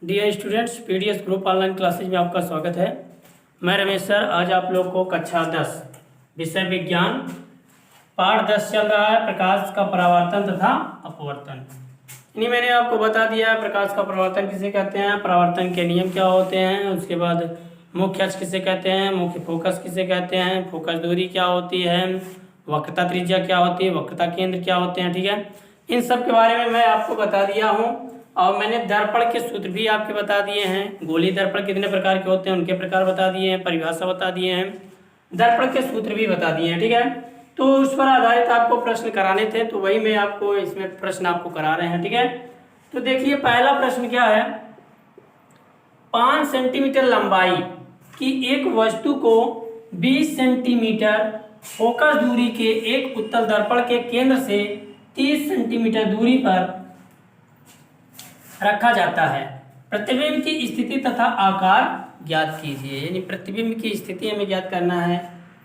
Dear students, PDS group online classes में आपका स्वागत है। मैं रमेश सर। आज आप लोग को कक्षा 10 विषय विज्ञान पाठ 10 चल रहा है, प्रकाश का परावर्तन तथा अपवर्तन। इन्हीं मैंने आपको बता दिया है प्रकाश का परावर्तन किसे कहते हैं, परावर्तन के नियम क्या होते हैं, उसके बाद मुख्य अक्ष किसे कहते हैं, मुख्य फोकस किसे कहते हैं, फोकस दूरी क्या होती है, वक्रता त्रिज्या क्या होती है, वक्रता केंद्र क्या होते हैं। ठीक है, इन सब के बारे में मैं आपको बता दिया हूँ। और मैंने दर्पण के सूत्र भी आपके बता दिए हैं। गोलीय दर्पण कितने प्रकार के होते हैं उनके प्रकार बता दिए हैं, परिभाषा बता दिए हैं, दर्पण के सूत्र भी बता दिए हैं। ठीक है, तो उस पर आधारित आपको प्रश्न कराने थे, तो वही मैं आपको इसमें प्रश्न आपको करा रहे हैं। ठीक है, तो देखिए पहला प्रश्न क्या है। 5 सेंटीमीटर लंबाई की एक वस्तु को 20 सेंटीमीटर फोकस दूरी के एक उत्तल दर्पण के केंद्र से 30 सेंटीमीटर दूरी पर रखा जाता है। प्रतिबिंब की स्थिति तथा आकार ज्ञात कीजिए। यानी प्रतिबिंब की स्थिति हमें ज्ञात करना है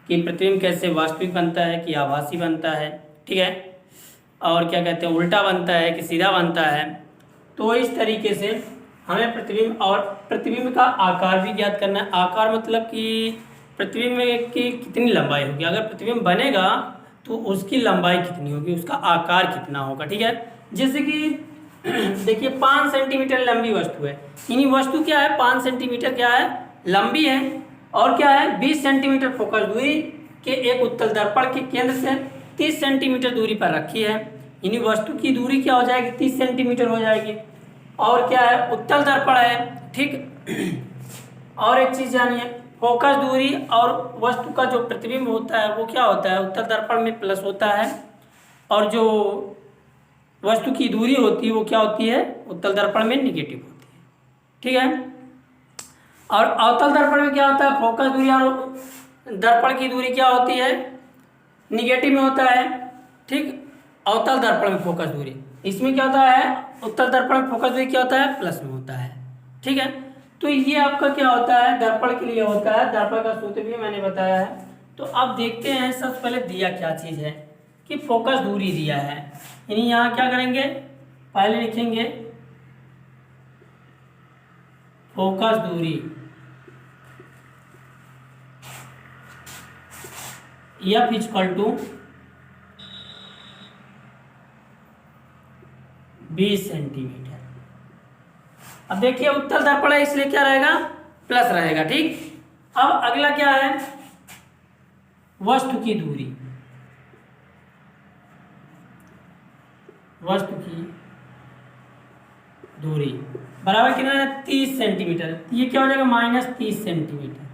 कि प्रतिबिंब कैसे वास्तविक बनता है कि आभासी बनता है। ठीक है, और क्या कहते हैं, उल्टा बनता है कि सीधा बनता है। तो इस तरीके से हमें प्रतिबिंब और प्रतिबिंब का आकार भी ज्ञात करना है। आकार मतलब कि प्रतिबिंब की कितनी लंबाई होगी, अगर प्रतिबिंब बनेगा तो उसकी लंबाई कितनी होगी, उसका आकार कितना होगा। ठीक है, जैसे कि देखिए 5 सेंटीमीटर लंबी वस्तु है। यानी वस्तु क्या है, 5 सेंटीमीटर क्या है, लंबी है, और क्या है 20 सेंटीमीटर फोकस दूरी के एक उत्तल दर्पण के केंद्र से 30 सेंटीमीटर दूरी पर रखी है। यानी वस्तु की दूरी क्या हो जाएगी, 30 सेंटीमीटर हो जाएगी। और क्या है, उत्तल दर्पण है। ठीक, और एक चीज जानिए, फोकस दूरी और वस्तु का जो प्रतिबिंब होता है वो क्या होता है, उत्तल दर्पण में प्लस होता है, और जो वस्तु की दूरी होती है वो क्या होती है, उत्तल दर्पण में निगेटिव होती है। ठीक है, और अवतल दर्पण में क्या होता है, फोकस दूरी और दर्पण की दूरी क्या होती है, निगेटिव में होता है। ठीक, अवतल दर्पण में फोकस दूरी, इसमें क्या होता है, उत्तल दर्पण में फोकस दूरी क्या होता है, प्लस में होता है। ठीक है, तो ये आपका क्या होता है, दर्पण के लिए होता है। दर्पण का सूत्र भी मैंने बताया है। तो अब देखते हैं सबसे पहले दिया क्या चीज़ है कि फोकस दूरी दिया है। यानी यहाँ क्या करेंगे, पहले लिखेंगे फोकस दूरी F इक्वल टू 20 सेंटीमीटर। अब देखिए उत्तल दर्पण है इसलिए क्या रहेगा, प्लस रहेगा। ठीक, अब अगला क्या है, वस्तु की दूरी, वस्तु की दूरी बराबर कितना है, 30 सेंटीमीटर। ये क्या हो जाएगा, -30 सेंटीमीटर।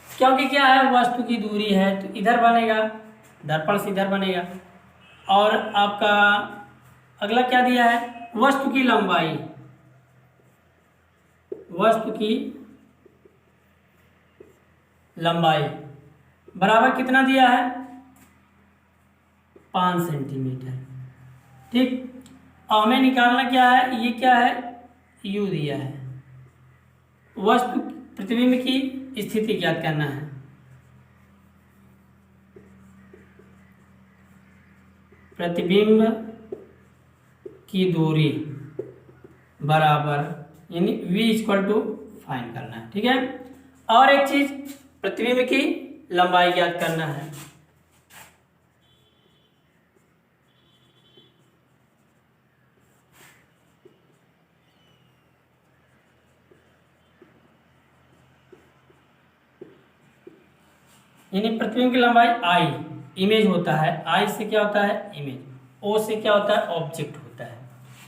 क्योंकि क्या है, वस्तु की दूरी है तो इधर बनेगा, दर्पण से इधर बनेगा। और आपका अगला क्या दिया है, वस्तु की लंबाई, वस्तु की लंबाई बराबर कितना दिया है, 5 सेंटीमीटर। ठीक, और हमें निकालना क्या है, ये क्या है, U दिया है। वस्तु प्रतिबिंब की स्थिति ज्ञात करना है। प्रतिबिंब की दूरी बराबर, यानी V इक्वल टू फाइंड करना है। ठीक है, और एक चीज प्रतिबिंब की लंबाई ज्ञात करना है। यानी प्रतिबिंब की लंबाई I, इमेज होता है, I से क्या होता है, इमेज, O से क्या होता है, ऑब्जेक्ट होता है।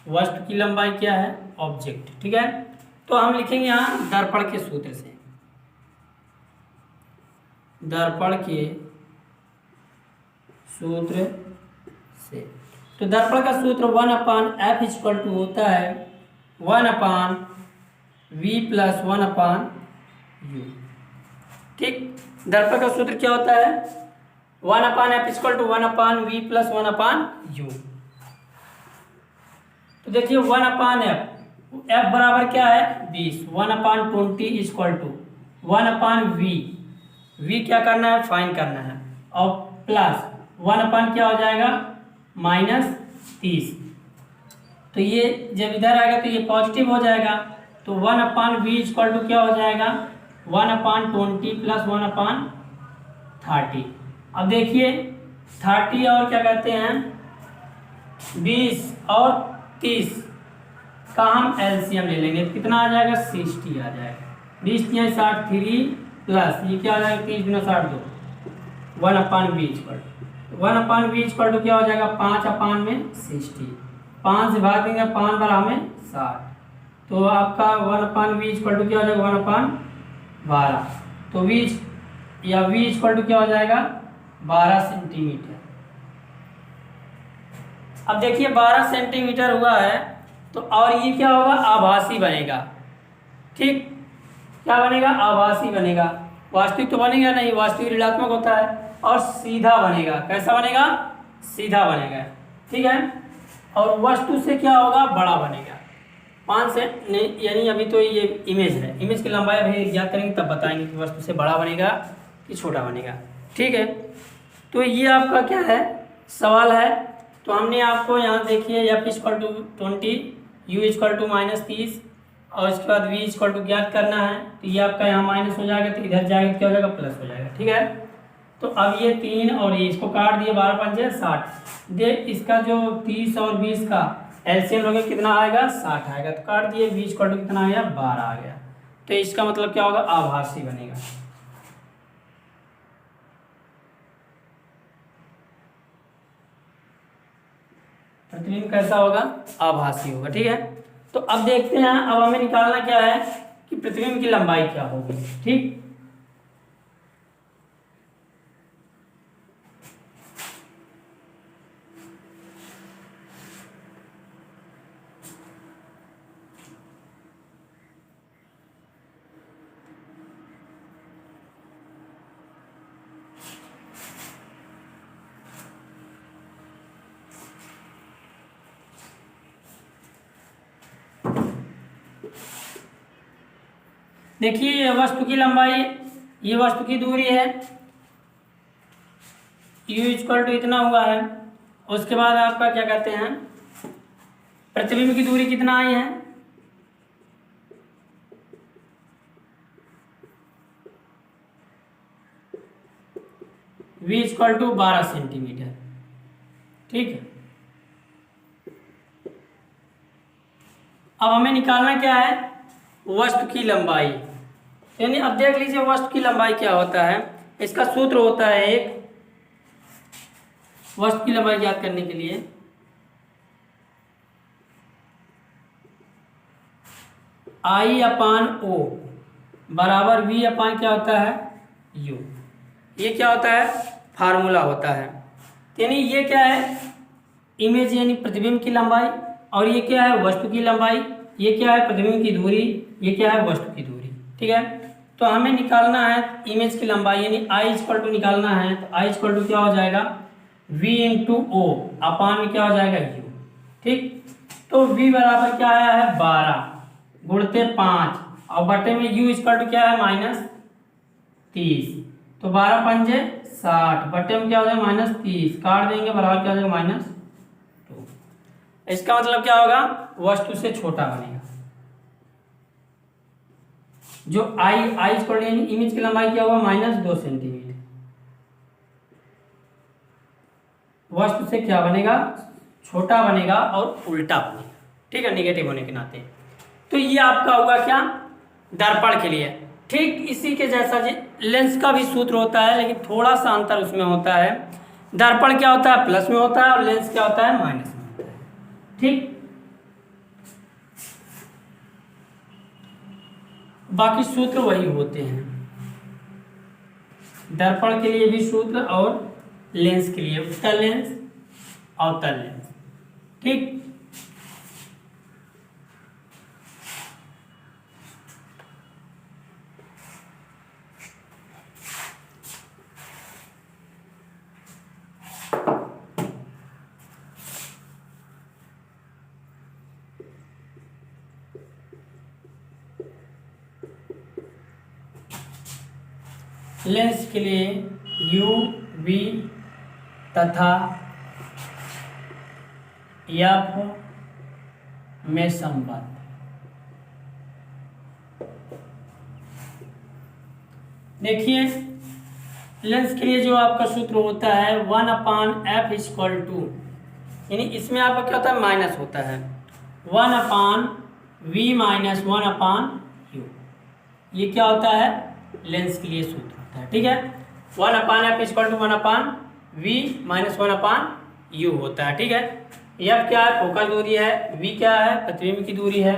वस्तु की लंबाई क्या है, ऑब्जेक्ट। ठीक है, तो हम लिखेंगे यहाँ दर्पण के सूत्र से, दर्पण के सूत्र से। तो दर्पण का सूत्र 1/f इक्वल टू होता है 1/v प्लस 1/u। ठीक, दर्पण का सूत्र क्या होता है, 1/f equal to 1/v plus 1/u। तो देखिए 1/f, f बराबर क्या है, 20, 1/20 इक्वल टू 1/v, v क्या करना है, फाइंड करना है, और प्लस 1/, क्या हो जाएगा, -30। तो ये जब इधर आएगा तो ये पॉजिटिव हो जाएगा, तो 1/v इक्वल टू क्या हो जाएगा 1/20 प्लस 1/30। अब देखिए 30 और क्या कहते हैं 20 और 30 का हम एलसीएम ले लेंगे, कितना आ जाएगा 60 आ जाएगा। 20 या 60 3 प्लस ये क्या आ जाएगा 30 गुना 60 2 1/v equal 1/v equal to क्या हो जाएगा 5/60। 5 से भाग देंगे 5 बराबर में 60, तो आपका 1/v इक्वल टू क्या हो जाएगा 1/12। तो v इक्वल टू क्या हो जाएगा 12 सेंटीमीटर। अब देखिए 12 सेंटीमीटर हुआ है, तो और ये क्या होगा आभासी बनेगा। ठीक, क्या बनेगा आभासी बनेगा, वास्तविक तो बनेगा नहीं, वास्तविक ऋणात्मक होता है। और सीधा बनेगा, कैसा बनेगा सीधा बनेगा। ठीक है, और वस्तु से क्या होगा बड़ा बनेगा 5 से नहीं, यानी अभी तो ये इमेज है, इमेज की लंबाई अभी ज्ञात करेंगे तब बताएंगे कि वस्तु से बड़ा बनेगा कि छोटा बनेगा। ठीक है, तो ये आपका क्या है सवाल है। तो हमने आपको यहाँ देखिए F equal to 20, U equal to -30 और इसके बाद V इक्वल टू ज्ञात करना है। तो ये आपका यहाँ माइनस हो जाएगा, तो इधर जाएगा क्या हो जाएगा प्लस हो जाएगा। ठीक है, तो अब ये 3 और ये इसको काट दिए 12 पंजे 60। दे इसका जो 30 और 20 का एलसीएम लोगे कितना आएगा 60 आएगा, तो काट दिए 20 इक्वल टू कितना आया 12 आ गया। तो इसका मतलब क्या होगा आभासी बनेगा। प्रतिबिंब कैसा होगा आभासी होगा। ठीक है, तो अब देखते हैं, अब हमें निकालना क्या है कि प्रतिबिंब की लंबाई क्या होगी। ठीक, देखिए ये वस्तु की लंबाई, ये वस्तु की दूरी है, u इक्वल टू इतना हुआ है। उसके बाद आपका क्या कहते हैं प्रतिबिंब की दूरी कितना आई है v इक्वल टू 12 सेंटीमीटर। ठीक है, अब हमें निकालना क्या है वस्तु की लंबाई, यानी अब देख लीजिए वस्तु की लंबाई क्या होता है। इसका सूत्र होता है एक, वस्तु की लंबाई ज्ञात करने के लिए I/O बराबर V अपान क्या होता है U। ये क्या होता है फार्मूला होता है, यानी ये क्या है इमेज यानी प्रतिबिंब की लंबाई, और ये क्या है वस्तु की लंबाई, ये क्या है प्रतिबिंब की दूरी, ये क्या है वस्तु की दूरी। ठीक है, तो हमें निकालना है इमेज की लंबाई, यानी I इक्वल टू निकालना है। तो I इक्वल टू क्या हो जाएगा V इंटू O अपान में क्या हो जाएगा U। ठीक, तो V बराबर क्या आया है 12 गुणते 5 और बटे में U इक्वल टू क्या है -30। तो 12 पंजे 60 बटे में क्या हो जाएगा -30, काट देंगे बराबर क्या हो जाएगा -2। इसका मतलब क्या होगा वस्तु से छोटा बनेगा। जो I इक्वल टू इमेज की लंबाई क्या होगा -2 सेंटीमीटर, वस्तु से क्या बनेगा छोटा बनेगा और उल्टा बनेगा। ठीक है, निगेटिव होने के नाते। तो ये आपका होगा क्या दर्पण के लिए। ठीक इसी के जैसा लेंस का भी सूत्र होता है, लेकिन थोड़ा सा अंतर उसमें होता है। दर्पण क्या होता है प्लस में होता है और लेंस क्या होता है माइनस में होता है। ठीक, बाकी सूत्र वही होते हैं, दर्पण के लिए भी सूत्र और लेंस के लिए उत्तल लेंस अवतल लेंस। ठीक, लेंस के लिए U, V तथा एफ में संबद्ध। देखिए लेंस के लिए जो आपका सूत्र होता है 1/f इक्वल टू, यानी इसमें आपका क्या होता है माइनस होता है 1/v माइनस 1/u। ये क्या होता है लेंस के लिए सूत्र होता है, ठीक है। 1/f equal to 1/v minus 1/u होता है, ठीक है। f क्या है फोकस दूरी है, v क्या है प्रतिबिंब की दूरी है,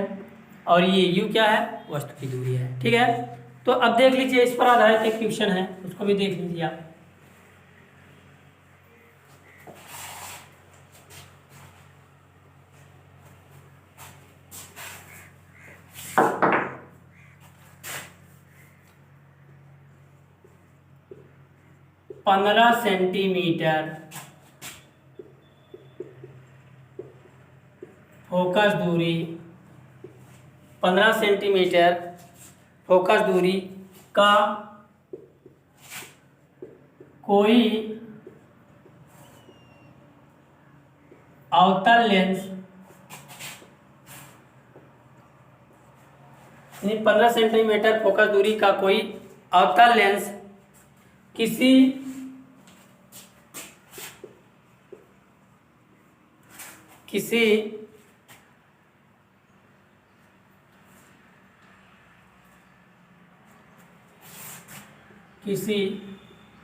और ये u क्या है वस्तु की दूरी है, ठीक है। तो अब देख लीजिए इस पर आधारित एक क्वेश्चन है, उसको भी देख लीजिए आप। पंद्रह सेंटीमीटर फोकस दूरी, 15 सेंटीमीटर फोकस दूरी का कोई अवतल लेंस, यानी 15 सेंटीमीटर फोकस दूरी का कोई अवतल लेंस किसी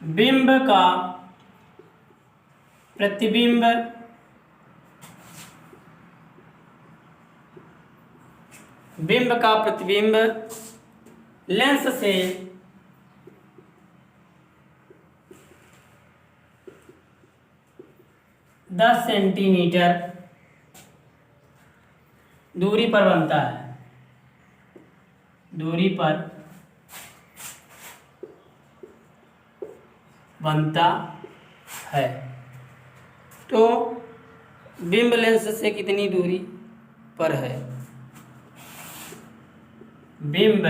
बिंब का प्रतिबिंब लेंस से 10 सेंटीमीटर दूरी पर बनता है, तो बिंब लेंस से कितनी दूरी पर है, बिंब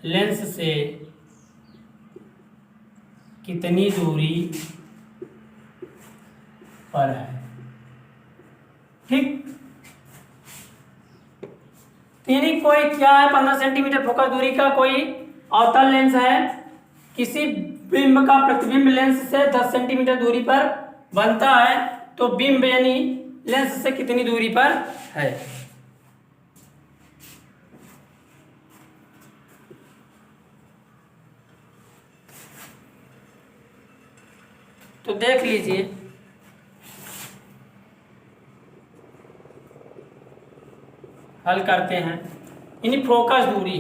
लेंस से कितनी दूरी पर है, ठीक। यानी कोई क्या है 15 सेंटीमीटर फोकस दूरी का कोई अवतल लेंस है, किसी बिंब का प्रतिबिंब लेंस से 10 सेंटीमीटर दूरी पर बनता है, तो बिंब यानी लेंस से कितनी दूरी पर है। तो देख लीजिए हल करते हैं। यानी फोकस दूरी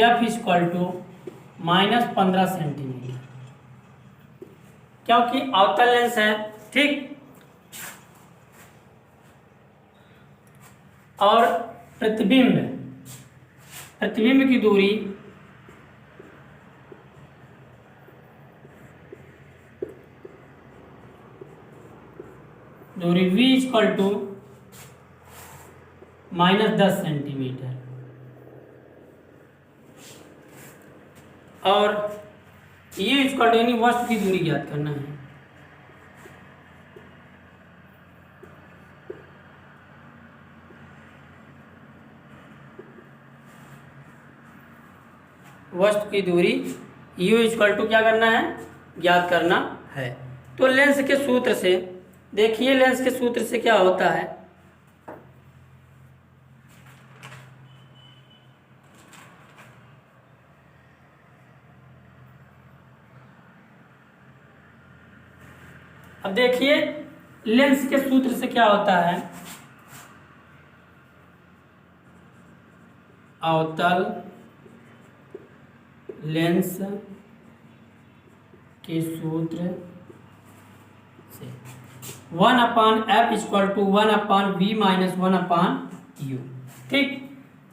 एफ इक्वल टू -15 सेंटीमीटर, क्योंकि अवतल लेंस है, ठीक। और प्रतिबिंब की दूरी v इक्वल टू -10 सेंटीमीटर, और u इक्वल टू यानी वस्तु की दूरी ज्ञात करना है। वस्तु की दूरी u इक्वल टू क्या करना है ज्ञात करना है। तो लेंस के सूत्र से देखिए, लेंस के सूत्र से क्या होता है, अब देखिए लेंस के सूत्र से क्या होता है, अवतल लेंस के सूत्र से 1/f equal to 1/v minus 1/u, ठीक।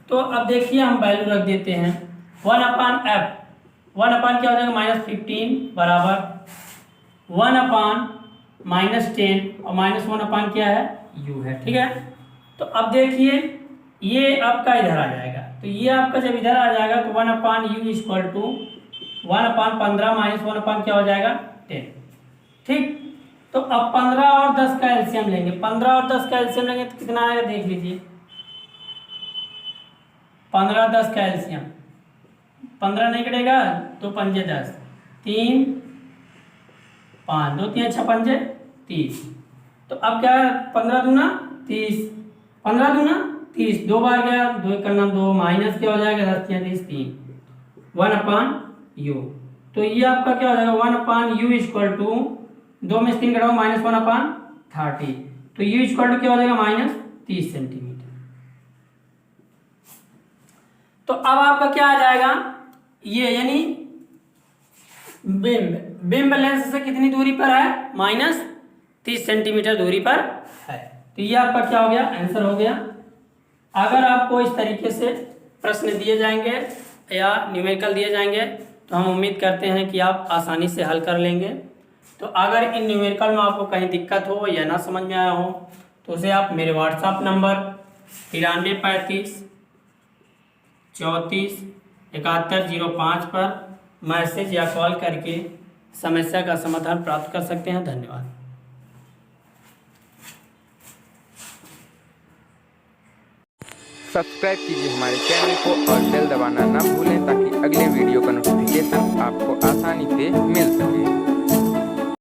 तो अब देखिए हम वैल्यू रख देते हैं 1/f, 1/, क्या हो जाएगा -15 बराबर 1/-10 और -1/, क्या है u है, ठीक है। तो अब देखिए ये आपका इधर आ जाएगा, तो ये आपका जब इधर आ जाएगा तो 1/u इक्वल टू 1/15 माइनस 1 क्या हो जाएगा 10। ठीक, तो अब 15 और 10 का एलसीएम लेंगे, 15 और 10 का एलसीएम लेंगे तो कितना आएगा देख लीजिए। 15 10 का एलसीएम, 15 नहीं कटेगा, 2 पंजे 10, 3 5, 2 3 6 पंजे 30। तो अब क्या है 15 दूना 30, 15 दूना 30, 2 बार गया, 2 करना 2 माइनस क्या हो जाएगा 10 30 3, 1/u। तो ये आपका क्या हो जाएगा 1/u इक्वल टू 2 में 3 घटाओ माइनस 1/30, तो u इक्वल टू क्या हो जाएगा -30 सेंटीमीटर। तो अब आपका क्या आ जाएगा ये, यानी बिंब लेंस से कितनी दूरी पर है -30 सेंटीमीटर दूरी पर है। तो ये आपका क्या हो गया आंसर हो गया। अगर आपको इस तरीके से प्रश्न दिए जाएंगे या न्यूमेरिकल दिए जाएंगे तो हम उम्मीद करते हैं कि आप आसानी से हल कर लेंगे। तो अगर इन न्यूमेरिकल में आपको कहीं दिक्कत हो या ना समझ में आया हो तो उसे आप मेरे व्हाट्सएप नंबर 9335 34 7105 पर मैसेज या कॉल करके समस्या का समाधान प्राप्त कर सकते हैं। धन्यवाद। सब्सक्राइब कीजिए हमारे चैनल को और बेल दबाना ना भूलें ताकि अगले वीडियो का नोटिफिकेशन आपको आसानी से मिल सके।